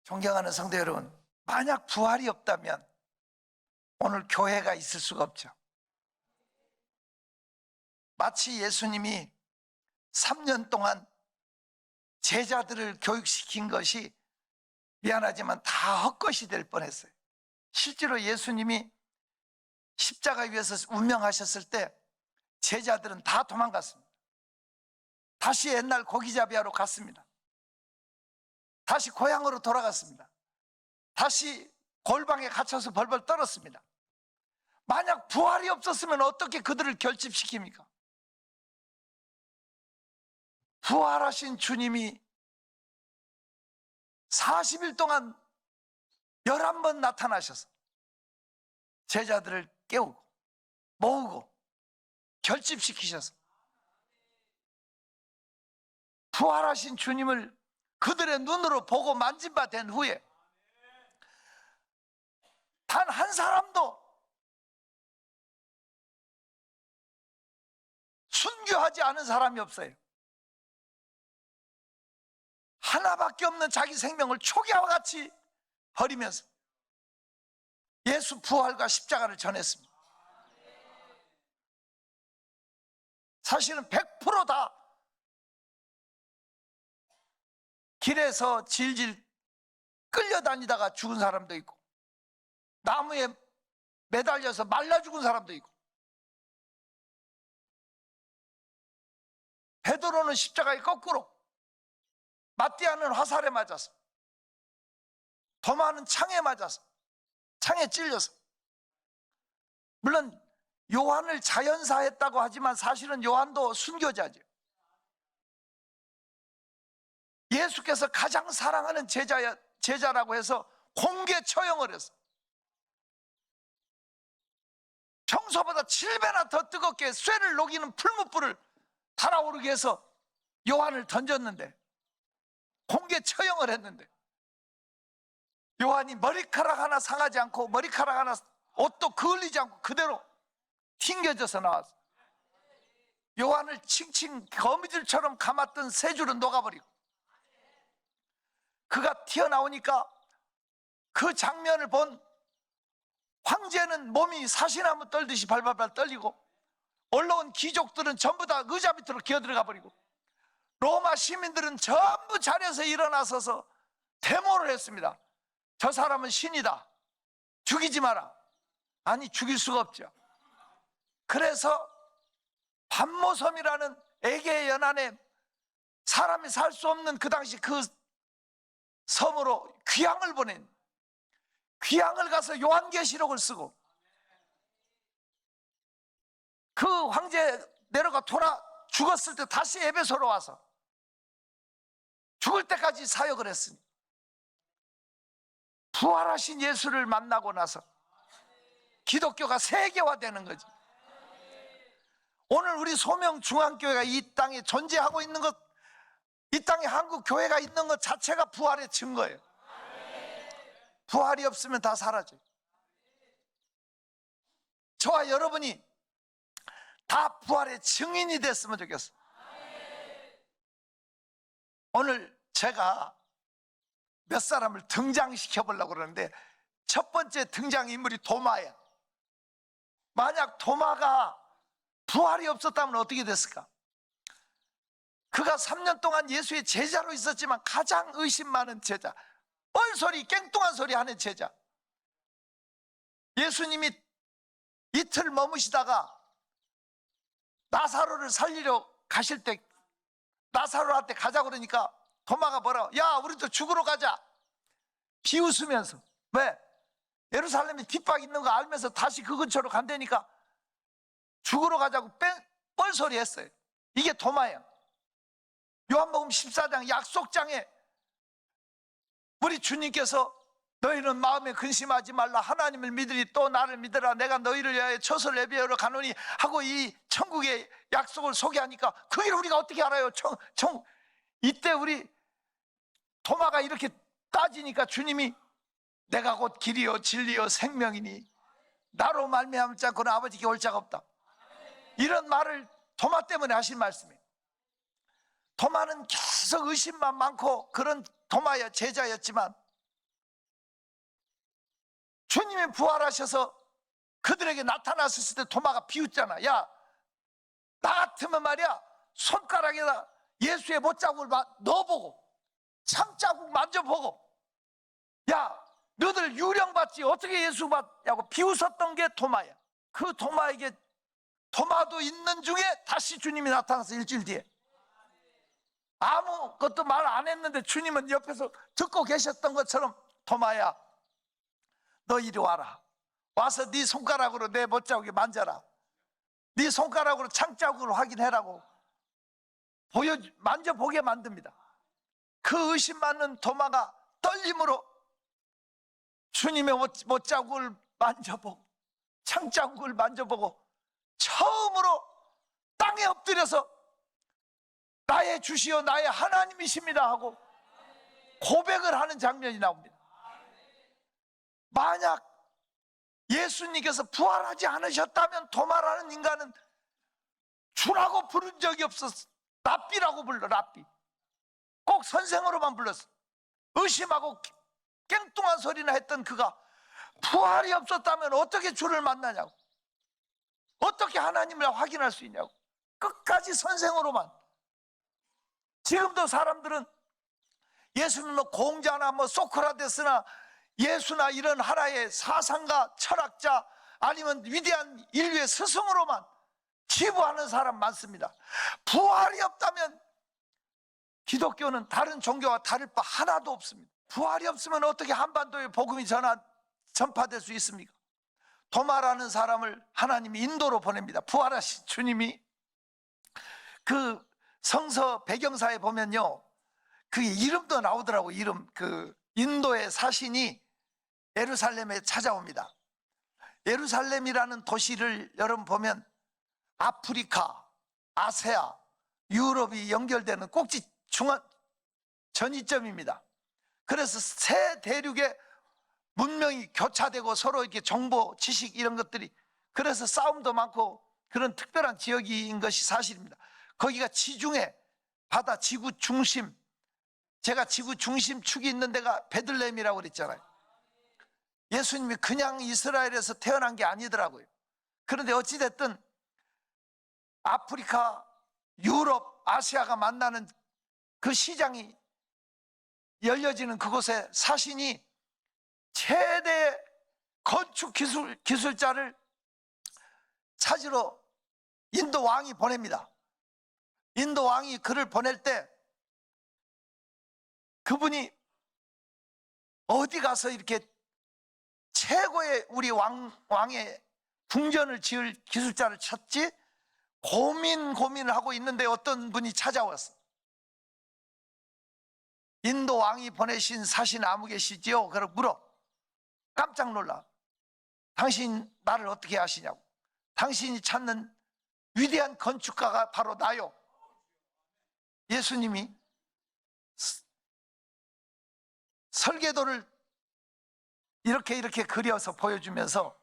존경하는 성도 여러분, 만약 부활이 없다면 오늘 교회가 있을 수가 없죠. 마치 예수님이 3년 동안 제자들을 교육시킨 것이 미안하지만 다 헛것이 될 뻔했어요. 실제로 예수님이 십자가 위에서 운명하셨을 때 제자들은 다 도망갔습니다. 다시 옛날 고기잡이하러 갔습니다. 다시 고향으로 돌아갔습니다. 다시 골방에 갇혀서 벌벌 떨었습니다. 만약 부활이 없었으면 어떻게 그들을 결집시킵니까? 부활하신 주님이 40일 동안 11번 나타나셔서 제자들을 깨우고 모으고 결집시키셔서 부활하신 주님을 그들의 눈으로 보고 만진 바 된 후에 단 한 사람도 순교하지 않은 사람이 없어요. 하나밖에 없는 자기 생명을 초기와 같이 버리면서 예수 부활과 십자가를 전했습니다. 사실은 100% 다 길에서 질질 끌려다니다가 죽은 사람도 있고 나무에 매달려서 말라 죽은 사람도 있고, 베드로는 십자가에 거꾸로, 마띠아는 화살에 맞아서, 도마는 창에 맞아서, 창에 찔려서. 물론 요한을 자연사했다고 하지만 사실은 요한도 순교자죠. 예수께서 가장 사랑하는 제자라고 해서 공개 처형을 했어. 평소보다 7배나 더 뜨겁게 쇠를 녹이는 풀무불을 달아오르게 해서 요한을 던졌는데, 공개 처형을 했는데, 요한이 머리카락 하나 상하지 않고 머리카락 하나 옷도 그을리지 않고 그대로 튕겨져서 나왔어. 요한을 칭칭 거미줄처럼 감았던 세 줄은 녹아버리고, 그가 튀어나오니까 그 장면을 본 황제는 몸이 사시나무 떨듯이 발발발 떨리고, 올라온 귀족들은 전부 다 의자 밑으로 기어들어가 버리고, 로마 시민들은 전부 자리에서 일어나서서 데모를 했습니다. 저 사람은 신이다, 죽이지 마라. 아니, 죽일 수가 없죠. 그래서 반모섬이라는 에게의 연안에 사람이 살 수 없는 그 당시 그 섬으로 귀향을 보낸, 귀향을 가서 요한계시록을 쓰고, 그 황제 네로가 돌아 죽었을 때 다시 에베소로 와서 죽을 때까지 사역을 했으니, 부활하신 예수를 만나고 나서 기독교가 세계화되는 거지. 오늘 우리 소명중앙교회가 이 땅에 존재하고 있는 것, 이 땅에 한국 교회가 있는 것 자체가 부활의 증거예요. 부활이 없으면 다 사라져요. 저와 여러분이 다 부활의 증인이 됐으면 좋겠어요. 오늘 제가 몇 사람을 등장시켜 보려고 그러는데, 첫 번째 등장인물이 도마예요. 만약 도마가 부활이 없었다면 어떻게 됐을까? 그가 3년 동안 예수의 제자로 있었지만 가장 의심 많은 제자, 뻘소리 깽뚱한 소리 하는 제자. 예수님이 이틀 머무시다가 나사로를 살리러 가실 때 나사로한테 가자 그러니까 도마가 뭐라고? 야, 우리도 죽으러 가자. 비웃으면서. 왜? 예루살렘에 뒷박 있는 거 알면서 다시 그 근처로 간다니까 죽으러 가자고 뻘소리 했어요. 이게 도마예요. 요한복음 14장 약속장에 우리 주님께서 너희는 마음에 근심하지 말라, 하나님을 믿으리 또 나를 믿으라, 내가 너희를 위하여 처소를 예비하러 가노니 하고 이 천국의 약속을 소개하니까 그 일 우리가 어떻게 알아요? 이때 우리 도마가 이렇게 따지니까 주님이 내가 곧 길이요 진리요 생명이니 나로 말미암지 않고는 아버지께 올 자가 없다, 이런 말을 도마 때문에 하신 말씀이에요. 도마는 계속 의심만 많고 그런 도마야 제자였지만 주님이 부활하셔서 그들에게 나타났을 때 도마가 비웃잖아. 야, 나 같으면 말이야 손가락에다 예수의 못자국을 넣어보고 창자국 만져보고, 야, 너들 유령받지 어떻게 예수 받냐고 비웃었던 게 도마야. 그 도마에게, 도마도 있는 중에 다시 주님이 나타나서 일주일 뒤에 아무것도 말 안 했는데 주님은 옆에서 듣고 계셨던 것처럼, 도마야, 너 이리 와라. 와서 네 손가락으로 내 못자국에 만져라. 네 손가락으로 창자국을 확인해라고 만져보게 만듭니다. 그 의심 많은 도마가 떨림으로 주님의 못자국을 만져보고 창자국을 만져보고 처음으로 땅에 엎드려서 나의 주시여 나의 하나님이십니다 하고 고백을 하는 장면이 나옵니다. 만약 예수님께서 부활하지 않으셨다면 도마라는 인간은 주라고 부른 적이 없었어. 랍비라고 불러. 랍비. 꼭 선생으로만 불렀어. 의심하고 깽뚱한 소리나 했던 그가 부활이 없었다면 어떻게 주를 만나냐고, 어떻게 하나님을 확인할 수 있냐고, 끝까지 선생으로만. 지금도 사람들은 예수님은 공자나 소크라테스나 예수나 이런 하나의 사상가, 철학자, 아니면 위대한 인류의 스승으로만 치부하는 사람 많습니다. 부활이 없다면 기독교는 다른 종교와 다를 바 하나도 없습니다. 부활이 없으면 어떻게 한반도에 복음이 전파될 수 있습니까? 도마라는 사람을 하나님이 인도로 보냅니다. 부활하신 주님이 그 성서 배경사에 보면요, 그 이름도 나오더라고. 이름, 그 인도의 사신이 예루살렘에 찾아옵니다. 예루살렘이라는 도시를 여러분 보면 아프리카, 아세아, 유럽이 연결되는 꼭지 중앙 전이점입니다. 그래서 세 대륙의 문명이 교차되고 서로 이렇게 정보, 지식 이런 것들이, 그래서 싸움도 많고 그런 특별한 지역인 것이 사실입니다. 거기가 지중해 바다 지구 중심, 제가 지구 중심 축이 있는 데가 베들레헴이라고 그랬잖아요. 예수님이 그냥 이스라엘에서 태어난 게 아니더라고요. 그런데 어찌됐든 아프리카, 유럽, 아시아가 만나는 그 시장이 열려지는 그곳에 사신이 최대 건축 기술자를 찾으러 인도 왕이 보냅니다. 인도 왕이 그를 보낼 때 그분이 어디 가서 이렇게 최고의 우리 왕의 궁전을 지을 기술자를 찾지? 고민을 하고 있는데 어떤 분이 찾아왔어. 인도 왕이 보내신 사신 아무 계시지요? 그러고 물어. 깜짝 놀라. 당신 나를 어떻게 아시냐고. 당신이 찾는 위대한 건축가가 바로 나요. 예수님이 설계도를 이렇게 그려서 보여주면서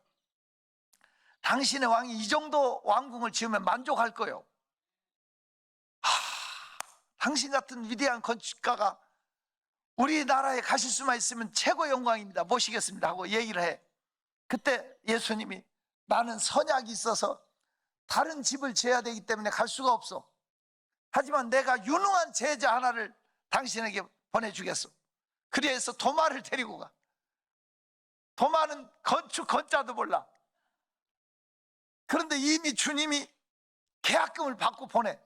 당신의 왕이 이 정도 왕궁을 지으면 만족할 거예요. 당신 같은 위대한 건축가가 우리나라에 가실 수만 있으면 최고의 영광입니다. 모시겠습니다 하고 얘기를 해. 그때 예수님이 나는 선약이 있어서 다른 집을 지어야 되기 때문에 갈 수가 없어. 하지만 내가 유능한 제자 하나를 당신에게 보내주겠어. 그래서 도마를 데리고 가. 도마는 건축 건자도 몰라. 그런데 이미 주님이 계약금을 받고 보내.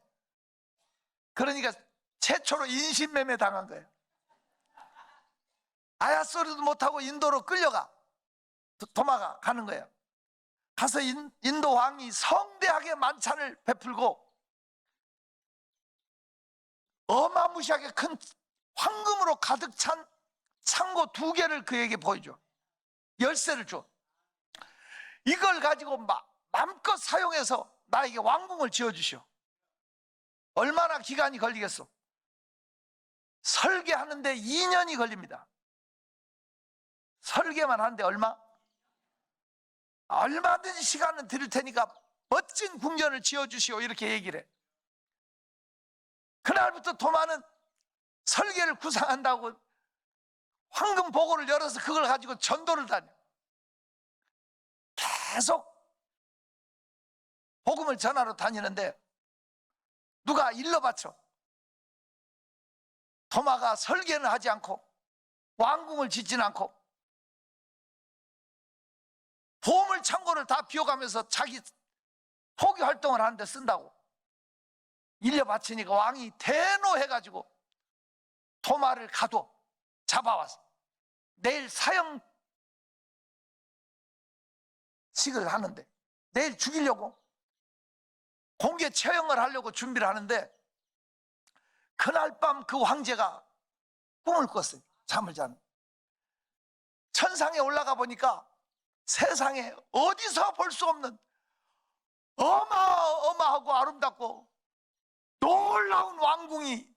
그러니까 최초로 인신매매 당한 거예요. 아야 소리도 못하고 인도로 끌려가. 도마가 가는 거예요. 가서 인도 왕이 성대하게 만찬을 베풀고 어마무시하게 큰 황금으로 가득 찬 창고 2개를 그에게 보여줘. 열쇠를 줘. 이걸 가지고 마음껏 사용해서 나에게 왕궁을 지어주시오. 얼마나 기간이 걸리겠어? 설계하는데 2년이 걸립니다. 설계만 하는데 얼마든지 시간은 드릴 테니까 멋진 궁전을 지어주시오 이렇게 얘기를 해. 그날부터 도마는 설계를 구상한다고 황금 보고를 열어서 그걸 가지고 전도를 다녀. 계속 복음을 전하러 다니는데 누가 일러 바쳐. 도마가 설계는 하지 않고 왕궁을 짓지는 않고 보물 창고를 다 비워가면서 자기 포기 활동을 하는데 쓴다고 일려 바치니까 왕이 대노해가지고 도마를 가둬 잡아와서 내일 사형식을 하는데 내일 죽이려고 공개 처형을 하려고 준비를 하는데 그날 밤 그 황제가 꿈을 꿨어요. 잠을 자는. 천상에 올라가 보니까 세상에 어디서 볼 수 없는 어마어마하고 아름답고 놀라운 왕궁이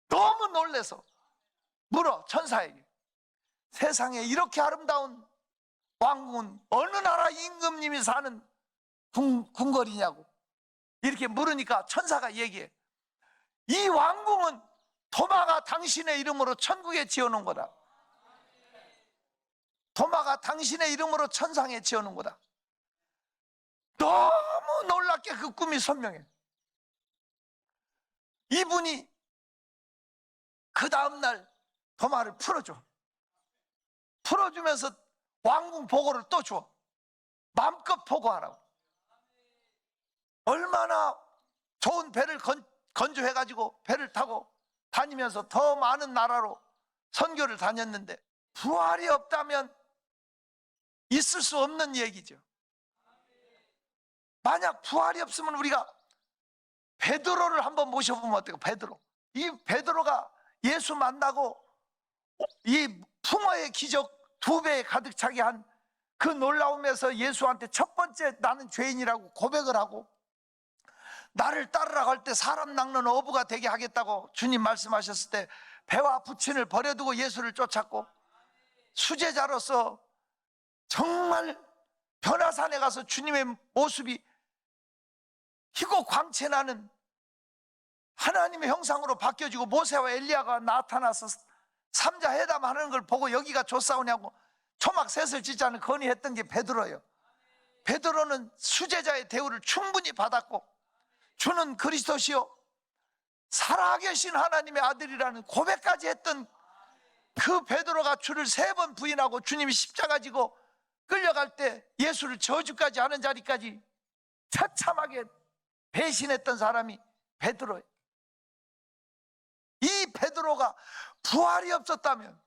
너무 놀래서 물어 천사에게, 세상에 이렇게 아름다운 왕궁은 어느 나라 임금님이 사는 궁궐이냐고 이렇게 물으니까 천사가 얘기해. 이 왕궁은 도마가 당신의 이름으로 천국에 지어놓은 거다. 도마가 당신의 이름으로 천상에 지어놓은 거다. 너무 놀랍게 그 꿈이 선명해. 이분이 그 다음날 도마를 풀어줘. 풀어주면서 왕궁 보고를 또 줘. 마음껏 보고하라고. 얼마나 좋은 배를 건조해가지고 배를 타고 다니면서 더 많은 나라로 선교를 다녔는데 부활이 없다면 있을 수 없는 얘기죠. 만약 부활이 없으면 우리가 베드로를 한번 모셔보면 어때요? 베드로. 이 베드로가 예수 만나고 이 풍어의 기적 2배에 가득 차게 한 그 놀라움에서 예수한테 첫 번째 나는 죄인이라고 고백을 하고 나를 따르라고 할 때 사람 낚는 어부가 되게 하겠다고 주님 말씀하셨을 때 배와 부친을 버려두고 예수를 쫓았고 수제자로서 정말 변화산에 가서 주님의 모습이 희고 광채나는 하나님의 형상으로 바뀌어지고 모세와 엘리야가 나타나서 삼자 회담하는 걸 보고 여기가 좋사오냐고 초막 셋을 짓자는 건의했던 게 베드로예요. 베드로는 수제자의 대우를 충분히 받았고 주는 그리스도시요 살아계신 하나님의 아들이라는 고백까지 했던 그 베드로가 주를 3번 부인하고 주님이 십자가 지고 끌려갈 때 예수를 저주까지 하는 자리까지 처참하게 배신했던 사람이 베드로예요. 이 베드로가 부활이 없었다면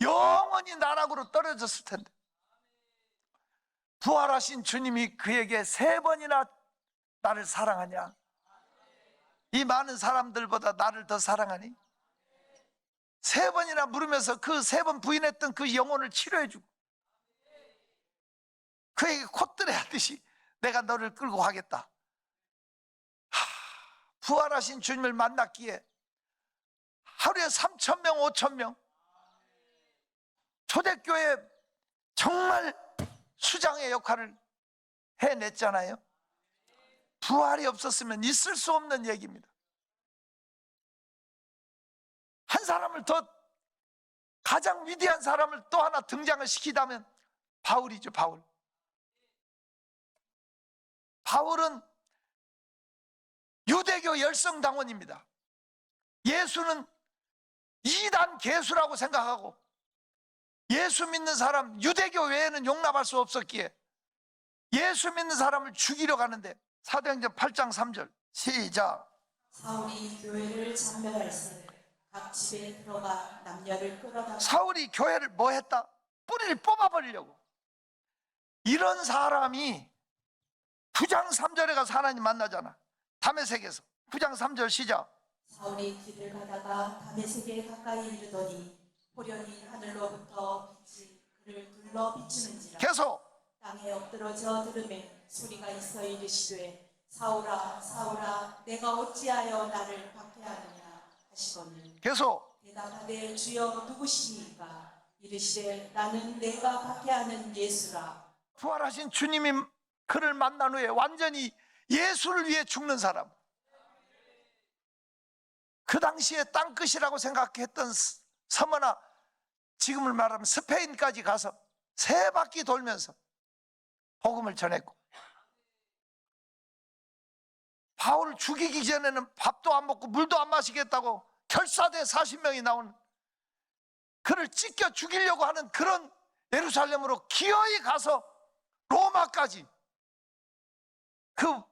영원히 나락으로 떨어졌을 텐데 부활하신 주님이 그에게 3번이나 나를 사랑하냐? 이 많은 사람들보다 나를 더 사랑하니? 3번이나 물으면서 그 3번 부인했던 그 영혼을 치료해주고 그에게 콧들에 하듯이 내가 너를 끌고 가겠다. 부활하신 주님을 만났기에 하루에 3,000명 5,000명 초대교회 정말 수장의 역할을 해냈잖아요. 부활이 없었으면 있을 수 없는 얘기입니다. 한 사람을 더 가장 위대한 사람을 또 하나 등장을 시키다면 바울이죠. 바울은 유대교 열성당원입니다. 예수는 이단 개수라고 생각하고 예수 믿는 사람 유대교 외에는 용납할 수 없었기에 예수 믿는 사람을 죽이려 가는데 사도행전 8장 3절 시작. 사울이 교회를 참멸할세 각 집에 들어가 남녀를 끌어다. 사울이 교회를 뭐 했다? 뿌리를 뽑아버리려고. 이런 사람이 9장 3절에 가서 하나님 만나잖아. 다메섹에서 9장 3절 시작. 사울이 길을 가다가 다메섹에 가까이 이르더니 호련히 하늘로부터 빛이 그를 둘러 비추는지라. 계속 땅에 엎드러져 들으매 소리가 있어 이르시되 사울아 사울아 내가 어찌하여 나를 박해하느냐 하시거늘. 계속 대답하되 주여 누구시니까? 이르시되 나는 내가 박해하는 예수라. 부활하신 주님이 그를 만난 후에 완전히 예수를 위해 죽는 사람. 그 당시에 땅끝이라고 생각했던 서머나 지금을 말하면 스페인까지 가서 세 바퀴 돌면서 복음을 전했고, 바울을 죽이기 전에는 밥도 안 먹고 물도 안 마시겠다고 결사대 40명이 나온, 그를 찢겨 죽이려고 하는 그런 예루살렘으로 기어이 가서 로마까지 그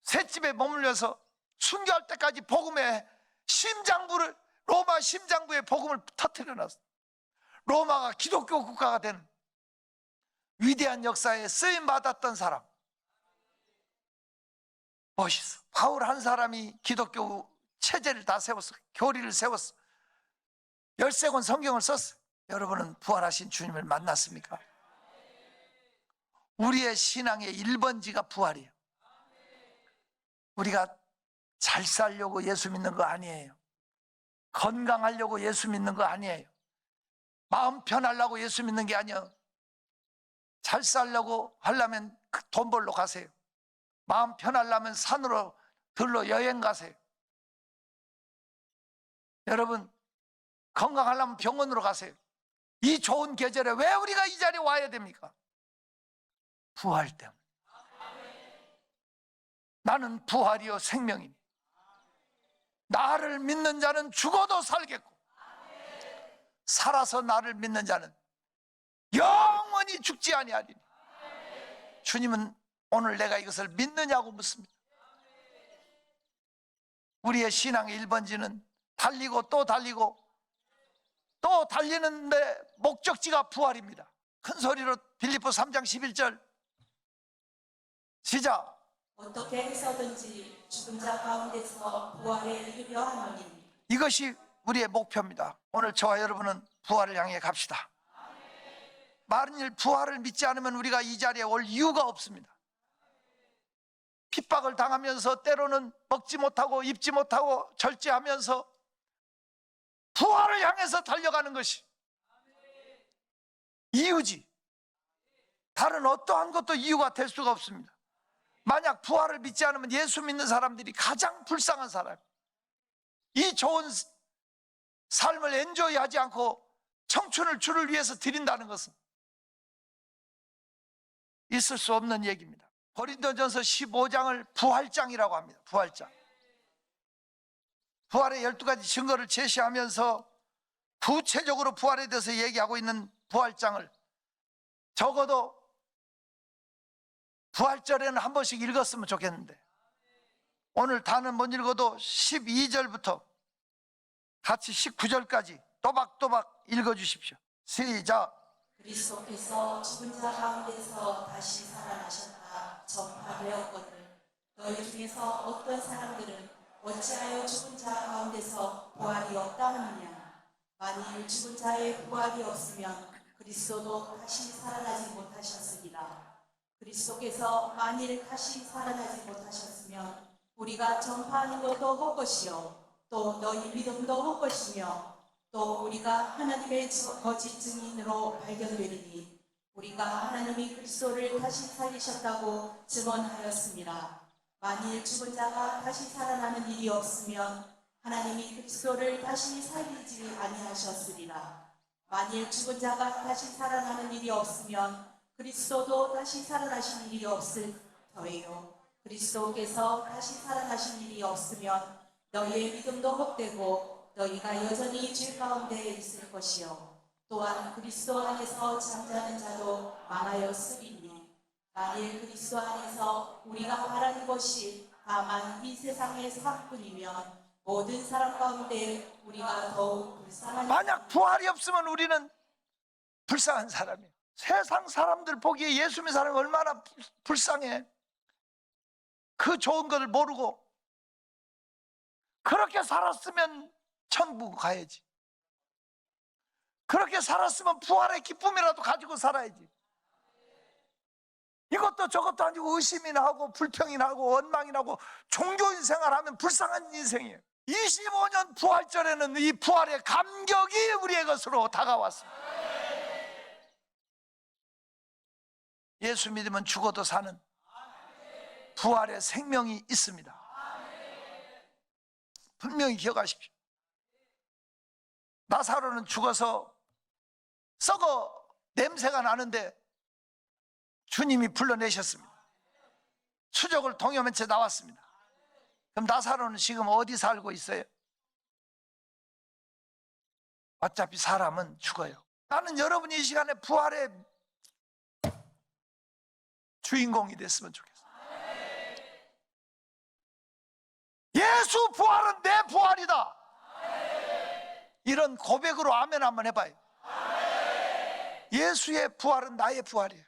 셋집에 머물면서 순교할 때까지 복음의 심장부를, 로마 심장부에 복음을 터뜨려 놨어. 로마가 기독교 국가가 되는 위대한 역사에 쓰임 받았던 사람. 멋있어. 바울 한 사람이 기독교 체제를 다 세웠어. 교리를 세웠어. 13권 성경을 썼어. 여러분은 부활하신 주님을 만났습니까? 우리의 신앙의 1번지가 부활이에요. 우리가 잘 살려고 예수 믿는 거 아니에요. 건강하려고 예수 믿는 거 아니에요. 마음 편하려고 예수 믿는 게 아니에요. 잘 살려고 하려면 돈 벌러 가세요. 마음 편하려면 산으로 들러 여행 가세요. 여러분, 건강하려면 병원으로 가세요. 이 좋은 계절에 왜 우리가 이 자리에 와야 됩니까? 부활 때문에. 나는 부활이요 생명이니 나를 믿는 자는 죽어도 살겠고 살아서 나를 믿는 자는 영원히 죽지 아니하리니. 주님은 오늘 내가 이것을 믿느냐고 묻습니다. 우리의 신앙의 1번지는 달리고 또 달리고 또 달리는데 목적지가 부활입니다. 큰 소리로 빌립보 3장 11절 시작. 어떻게 해서든지 죽은 자 가운데서 부활에 이르려 하노니. 이것이 우리의 목표입니다. 오늘 저와 여러분은 부활을 향해 갑시다. 만일 부활을 믿지 않으면 우리가 이 자리에 올 이유가 없습니다. 핍박을 당하면서 때로는 먹지 못하고 입지 못하고 절제하면서 부활을 향해서 달려가는 것이 이유지, 다른 어떠한 것도 이유가 될 수가 없습니다. 만약 부활을 믿지 않으면 예수 믿는 사람들이 가장 불쌍한 사람, 이 좋은 삶을 엔조이하지 않고 청춘을 주를 위해서 드린다는 것은 있을 수 없는 얘기입니다. 고린도전서 15장을 부활장이라고 합니다. 부활장. 부활의 12가지 증거를 제시하면서 구체적으로 부활에 대해서 얘기하고 있는 부활장을 적어도 부활절에는 한 번씩 읽었으면 좋겠는데, 오늘 다는 못 읽어도 12절부터 같이 19절까지 또박또박 읽어주십시오. 시작. 그리스도께서 죽은 자 가운데서 다시 살아나셨다 전파되었거늘 너희 중에서 어떤 사람들은 어찌하여 죽은 자 가운데서 부활이 없다 하느냐. 만일 죽은 자의 부활이 없으면 그리스도도 다시 살아나지 못하셨으리라. 그리스도께서 만일 다시 살아나지 못하셨으면 우리가 전파하는 것도 헛것이요 또 너희 믿음도 헛것이며 또 우리가 하나님의 거짓 증인으로 발견되리니 우리가 하나님이 그리스도를 다시 살리셨다고 증언하였습니다. 만일 죽은 자가 다시 살아나는 일이 없으면 하나님이 그리스도를 다시 살리지 아니하셨으리라. 만일 죽은 자가 다시 살아나는 일이 없으면 그리스도도 다시 살아나신 일이 없을 터예요. 그리스도께서 다시 살아나신 일이 없으면 너희의 믿음도 헛되고 너희가 여전히 죄 가운데 있을 것이요 또한 그리스도 안에서 잠자는 자도 많아였으리니 만일 그리스도 안에서 우리가 바라는 것이 다만 이 세상의 삶뿐이면 모든 사람 가운데 우리가 더욱 불쌍한, 만약 부활이 없으면 우리는 불쌍한 사람이에요. 세상 사람들 보기에 예수 믿는 사람이 얼마나 불쌍해. 그 좋은 것을 모르고 그렇게 살았으면 천국 가야지. 그렇게 살았으면 부활의 기쁨이라도 가지고 살아야지. 이것도 저것도 아니고 의심이나 하고 불평이나 하고 원망이나 하고 종교인 생활하면 불쌍한 인생이에요. 25년 부활절에는 이 부활의 감격이 우리의 것으로 다가왔습니다. 예수 믿으면 죽어도 사는 부활의 생명이 있습니다. 분명히 기억하십시오. 나사로는 죽어서 썩어 냄새가 나는데 주님이 불러내셨습니다. 수족을 동여맨 채 나왔습니다. 그럼 나사로는 지금 어디 살고 있어요? 어차피 사람은 죽어요. 나는 여러분이 이 시간에 부활의 주인공이 됐으면 좋겠어요. 예수 부활은 내 부활이다. 이런 고백으로 아멘 한번 해봐요. 예수의 부활은 나의 부활이에요.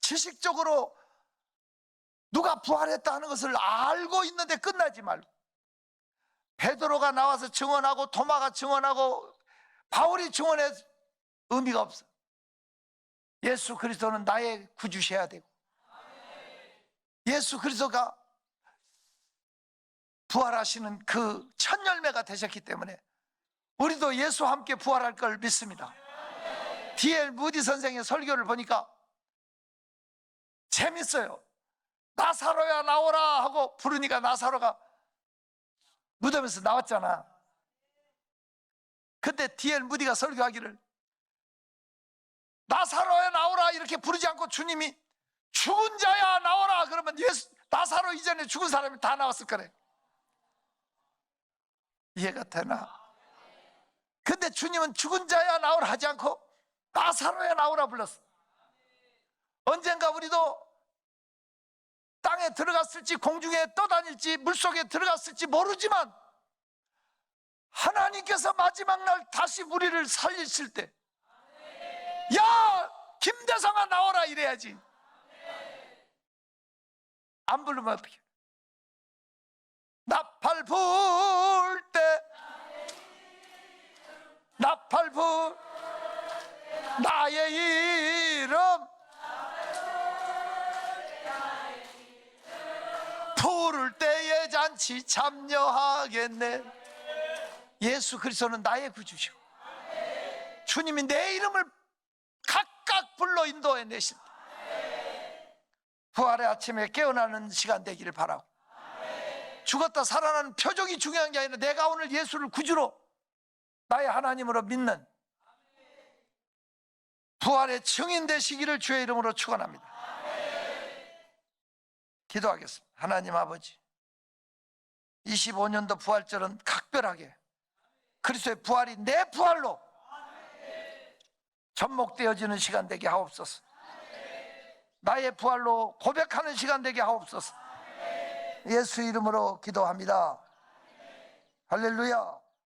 지식적으로 누가 부활했다 하는 것을 알고 있는데 끝나지 말고, 베드로가 나와서 증언하고 도마가 증언하고 바울이 증언해 의미가 없어. 예수 그리스도는 나의 구주셔야 되고, 예수 그리스도가 부활하시는 그 첫 열매가 되셨기 때문에 우리도 예수와 함께 부활할 걸 믿습니다. D.L. 무디 선생의 설교를 보니까 재밌어요. 나사로야 나오라 하고 부르니까 나사로가 무덤에서 나왔잖아. 근데 D.L. 무디가 설교하기를 나사로야 나오라 이렇게 부르지 않고 주님이 죽은 자야 나오라 그러면 나사로 이전에 죽은 사람이 다 나왔을 거래. 이해가 되나? 근데 주님은 죽은 자야 나오라 하지 않고 나사로야 나오라 불렀어. 언젠가 우리도 땅에 들어갔을지 공중에 떠다닐지 물속에 들어갔을지 모르지만 하나님께서 마지막 날 다시 우리를 살리실 때, 야 김대성아 나오라 이래야지. 안 부르면 어떡해? 나팔 불 때, 나팔 불 나의 이름 부를 때의 잔치 참여하겠네. 예수 그리스도는 나의 구주시고 주님이 내 이름을 각각 불러 인도해 내신다. 부활의 아침에 깨어나는 시간 되기를 바라고, 죽었다 살아나는 표적이 중요한 게 아니라 내가 오늘 예수를 구주로 나의 하나님으로 믿는 부활의 증인 되시기를 주의 이름으로 축원합니다. 기도하겠습니다. 하나님 아버지, 25년도 부활절은 각별하게 그리스도의 부활이 내 부활로 접목되어지는 시간 되게 하옵소서. 나의 부활로 고백하는 시간 되게 하옵소서. 예수 이름으로 기도합니다. 할렐루야.